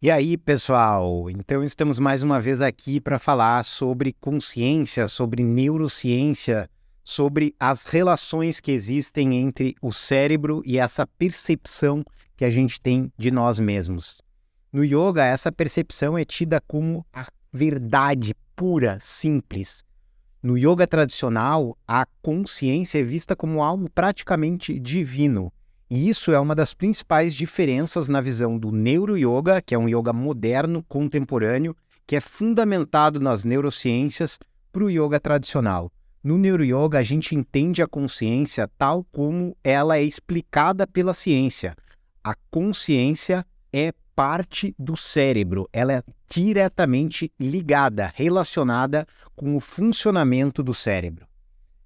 E aí, pessoal? Então, estamos mais uma vez aqui para falar sobre consciência, sobre neurociência, sobre as relações que existem entre o cérebro e essa percepção que a gente tem de nós mesmos. No yoga, essa percepção é tida como a verdade pura, simples. No yoga tradicional, a consciência é vista como algo praticamente divino. E isso é uma das principais diferenças na visão do neuro-yoga, que é um yoga moderno, contemporâneo, que é fundamentado nas neurociências, para o yoga tradicional. No neuro-yoga, a gente entende a consciência tal como ela é explicada pela ciência. A consciência é parte do cérebro, ela é diretamente ligada, relacionada com o funcionamento do cérebro.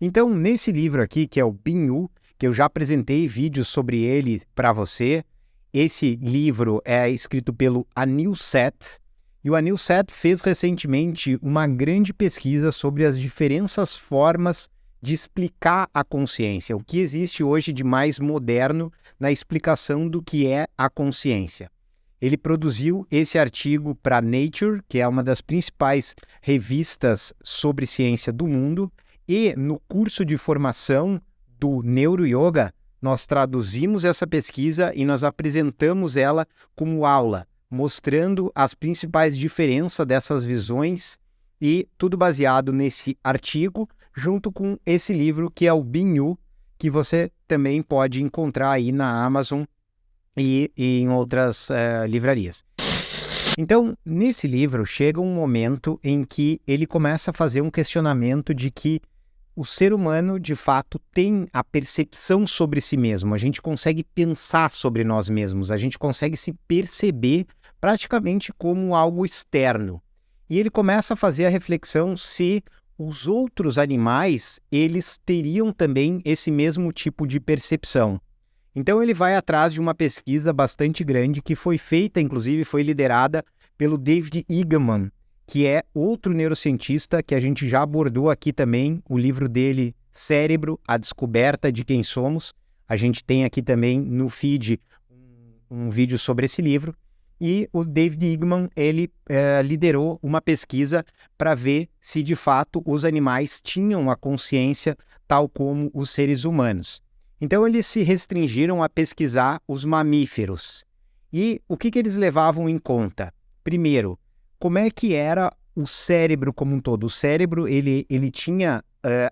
Então, nesse livro aqui, que é o Binyu, que eu já apresentei vídeos sobre ele para você, esse livro é escrito pelo Anil Seth, e o Anil Seth fez recentemente uma grande pesquisa sobre as diferentes formas de explicar a consciência, o que existe hoje de mais moderno na explicação do que é a consciência. Ele produziu esse artigo para Nature, que é uma das principais revistas sobre ciência do mundo, e no curso de formação do Neuro-Yoga, nós traduzimos essa pesquisa e nós apresentamos ela como aula, mostrando as principais diferenças dessas visões e tudo baseado nesse artigo, junto com esse livro que é o Binyu, que você também pode encontrar aí na Amazon e em outras livrarias. Então, nesse livro, chega um momento em que ele começa a fazer um questionamento de que o ser humano, de fato, tem a percepção sobre si mesmo. A gente consegue pensar sobre nós mesmos, a gente consegue se perceber praticamente como algo externo. E ele começa a fazer a reflexão se os outros animais, eles teriam também esse mesmo tipo de percepção. Então ele vai atrás de uma pesquisa bastante grande que foi feita, inclusive foi liderada pelo David Eagleman, que é outro neurocientista que a gente já abordou aqui também, o livro dele, Cérebro, a Descoberta de Quem Somos. A gente tem aqui também no feed um vídeo sobre esse livro. E o David Eagleman, ele liderou uma pesquisa para ver se de fato os animais tinham a consciência tal como os seres humanos. Então, eles se restringiram a pesquisar os mamíferos. E o que eles levavam em conta? Primeiro, como é que era o cérebro como um todo? O cérebro, ele tinha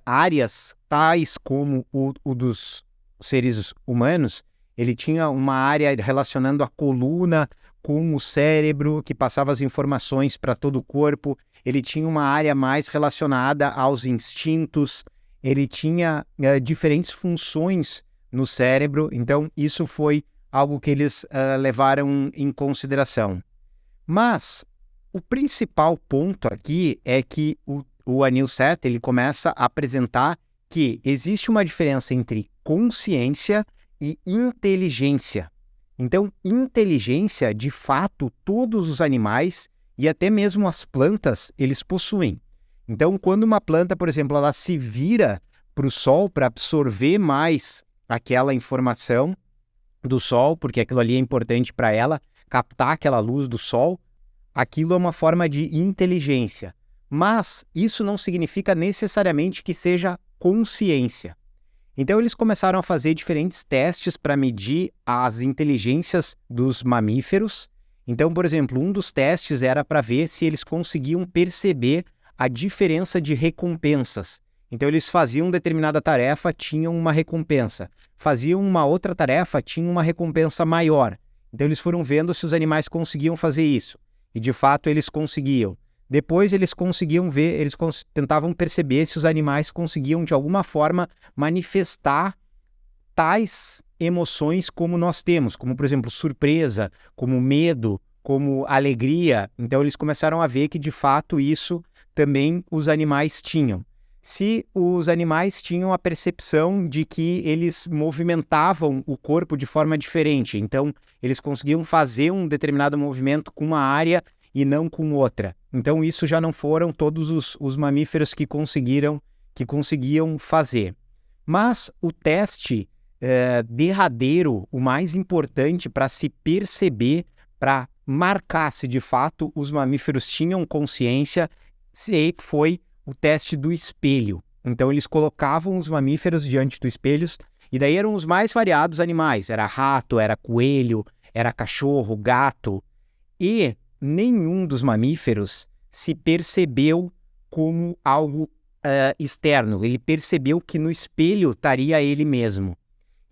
áreas tais como o dos seres humanos. Ele tinha uma área relacionando a coluna com o cérebro, que passava as informações para todo o corpo. Ele tinha uma área mais relacionada aos instintos. Ele tinha diferentes funções no cérebro, então isso foi algo que eles levaram em consideração. Mas o principal ponto aqui é que o Anil Seth, ele começa a apresentar que existe uma diferença entre consciência e inteligência. Então, inteligência, de fato, todos os animais e até mesmo as plantas, eles possuem. Então, quando uma planta, por exemplo, ela se vira para o sol para absorver mais aquela informação do sol, porque aquilo ali é importante para ela, captar aquela luz do sol, aquilo é uma forma de inteligência. Mas isso não significa necessariamente que seja consciência. Então, eles começaram a fazer diferentes testes para medir as inteligências dos mamíferos. Então, por exemplo, um dos testes era para ver se eles conseguiam perceber a diferença de recompensas. Então, eles faziam determinada tarefa, tinham uma recompensa. Faziam uma outra tarefa, tinham uma recompensa maior. Então, eles foram vendo se os animais conseguiam fazer isso. E, de fato, eles conseguiam. Depois, eles conseguiam ver, eles tentavam perceber se os animais conseguiam, de alguma forma, manifestar tais emoções como nós temos, como, por exemplo, surpresa, como medo, como alegria. Então, eles começaram a ver que, de fato, isso também os animais tinham. Se os animais tinham a percepção de que eles movimentavam o corpo de forma diferente, então eles conseguiam fazer um determinado movimento com uma área e não com outra. Então isso já não foram todos os mamíferos que conseguiam fazer. Mas o teste derradeiro, o mais importante para se perceber, para marcar se de fato os mamíferos tinham consciência, foi o teste do espelho. Então eles colocavam os mamíferos diante dos espelhos, e daí eram os mais variados animais. Era rato, era coelho, era cachorro, gato. E nenhum dos mamíferos se percebeu como algo externo. Ele percebeu que no espelho estaria ele mesmo.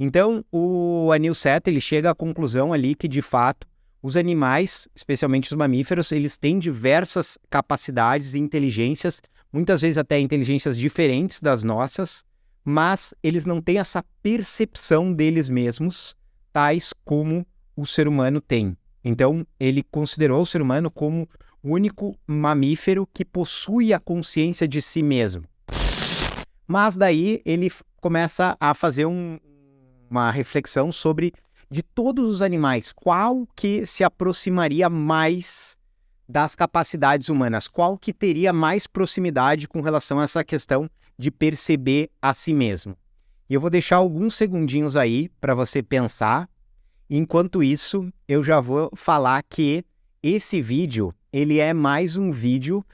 Então, o Anil Seth, ele chega à conclusão ali que, de fato, os animais, especialmente os mamíferos, eles têm diversas capacidades e inteligências, muitas vezes até inteligências diferentes das nossas, mas eles não têm essa percepção deles mesmos, tais como o ser humano tem. Então, ele considerou o ser humano como o único mamífero que possui a consciência de si mesmo. Mas daí ele começa a fazer uma reflexão sobre, de todos os animais, qual que se aproximaria mais das capacidades humanas? Qual que teria mais proximidade com relação a essa questão de perceber a si mesmo? E eu vou deixar alguns segundinhos aí para você pensar. Enquanto isso, eu já vou falar que esse vídeo, ele é mais um vídeo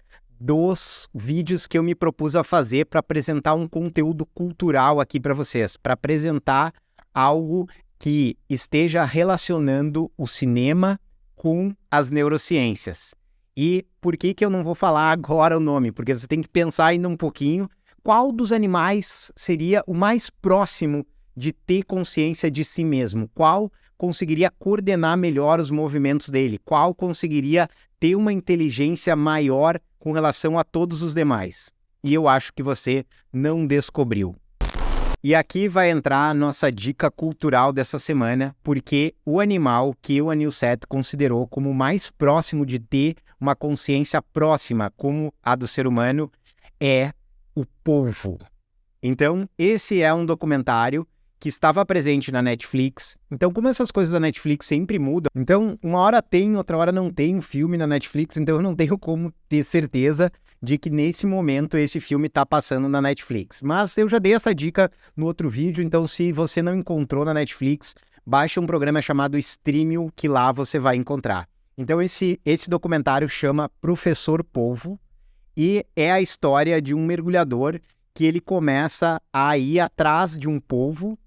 dos vídeos que eu me propus a fazer para apresentar um conteúdo cultural aqui para vocês, para apresentar algo que esteja relacionando o cinema com as neurociências. E por que eu não vou falar agora o nome? Porque você tem que pensar ainda um pouquinho qual dos animais seria o mais próximo de ter consciência de si mesmo, qual conseguiria coordenar melhor os movimentos dele, qual conseguiria ter uma inteligência maior com relação a todos os demais. E eu acho que você não descobriu. E aqui vai entrar a nossa dica cultural dessa semana, porque o animal que o Anil Seth considerou como mais próximo de ter uma consciência próxima como a do ser humano é o polvo. Então, esse é um documentário que estava presente na Netflix. Então, como essas coisas da Netflix sempre mudam, então uma hora tem, outra hora não tem um filme na Netflix, então eu não tenho como ter certeza de que nesse momento esse filme está passando na Netflix. Mas eu já dei essa dica no outro vídeo, então se você não encontrou na Netflix, baixe um programa chamado Streamio, que lá você vai encontrar. Então esse documentário chama Professor Polvo, e é a história de um mergulhador que ele começa a ir atrás de um polvo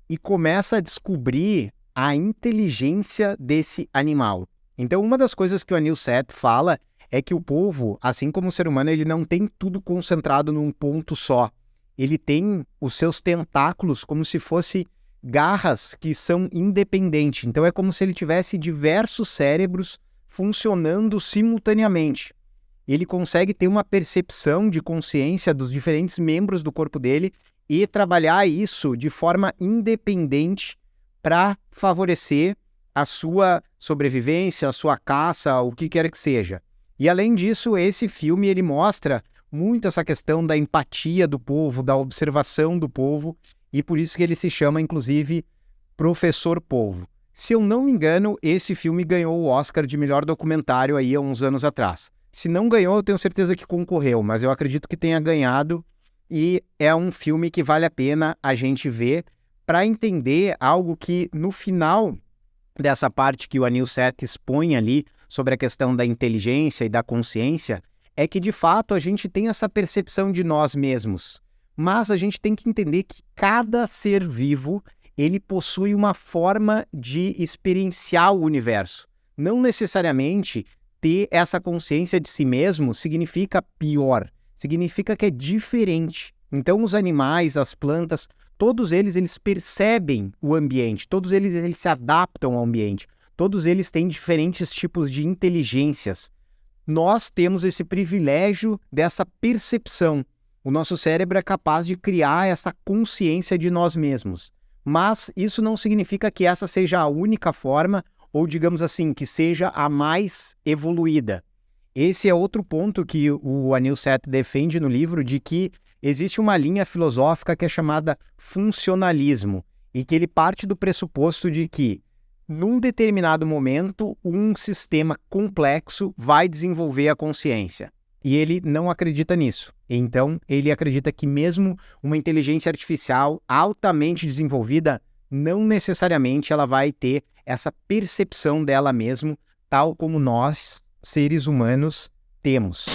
e começa a descobrir a inteligência desse animal. Então, uma das coisas que o Anil Seth fala é que o polvo, assim como o ser humano, ele não tem tudo concentrado num ponto só. Ele tem os seus tentáculos como se fossem garras que são independentes. Então, é como se ele tivesse diversos cérebros funcionando simultaneamente. Ele consegue ter uma percepção de consciência dos diferentes membros do corpo dele e trabalhar isso de forma independente para favorecer a sua sobrevivência, a sua caça, o que quer que seja. E além disso, esse filme ele mostra muito essa questão da empatia do povo, da observação do povo, e por isso que ele se chama, inclusive, Professor Polvo. Se eu não me engano, esse filme ganhou o Oscar de melhor documentário aí há uns anos atrás. Se não ganhou, eu tenho certeza que concorreu, mas eu acredito que tenha ganhado, e é um filme que vale a pena a gente ver para entender algo que no final dessa parte que o Anil Seth expõe ali sobre a questão da inteligência e da consciência, é que de fato a gente tem essa percepção de nós mesmos, mas a gente tem que entender que cada ser vivo ele possui uma forma de experienciar o universo. Não necessariamente ter essa consciência de si mesmo significa pior, significa que é diferente. Então os animais, as plantas, todos eles percebem o ambiente, todos eles se adaptam ao ambiente, todos eles têm diferentes tipos de inteligências. Nós temos esse privilégio dessa percepção. O nosso cérebro é capaz de criar essa consciência de nós mesmos. Mas isso não significa que essa seja a única forma, ou digamos assim, que seja a mais evoluída. Esse é outro ponto que o Anil Seth defende no livro, de que existe uma linha filosófica que é chamada funcionalismo, e que ele parte do pressuposto de que, num determinado momento, um sistema complexo vai desenvolver a consciência. E ele não acredita nisso. Então, ele acredita que mesmo uma inteligência artificial altamente desenvolvida, não necessariamente ela vai ter essa percepção dela mesma tal como nós, seres humanos, temos.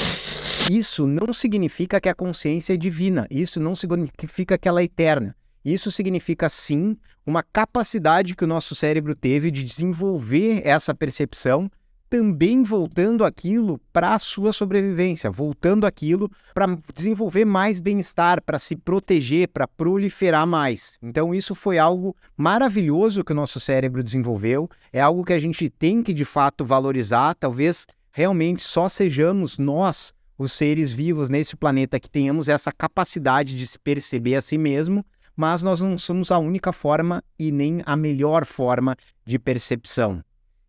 Isso não significa que a consciência é divina, isso não significa que ela é eterna. Isso significa, sim, uma capacidade que o nosso cérebro teve de desenvolver essa percepção, também voltando aquilo para a sua sobrevivência, voltando aquilo para desenvolver mais bem-estar, para se proteger, para proliferar mais. Então isso foi algo maravilhoso que o nosso cérebro desenvolveu, é algo que a gente tem que de fato valorizar, talvez realmente só sejamos nós, os seres vivos nesse planeta, que tenhamos essa capacidade de se perceber a si mesmo, mas nós não somos a única forma e nem a melhor forma de percepção.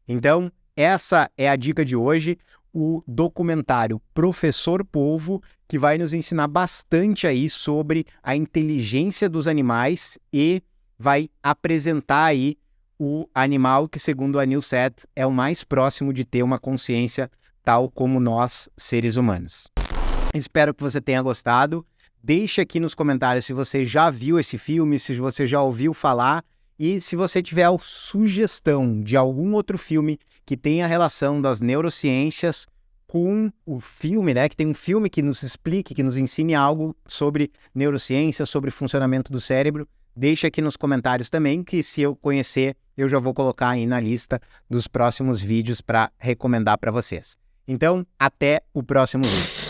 Então, essa é a dica de hoje, o documentário Professor Polvo, que vai nos ensinar bastante aí sobre a inteligência dos animais e vai apresentar aí o animal que, segundo a Nilset, é o mais próximo de ter uma consciência tal como nós, seres humanos. Espero que você tenha gostado. Deixe aqui nos comentários se você já viu esse filme, se você já ouviu falar e se você tiver sugestão de algum outro filme que tenha relação das neurociências com o filme, né? Que tem um filme que nos explique, que nos ensine algo sobre neurociência, sobre funcionamento do cérebro. Deixe aqui nos comentários também, que se eu conhecer, eu já vou colocar aí na lista dos próximos vídeos para recomendar para vocês. Então, até o próximo vídeo.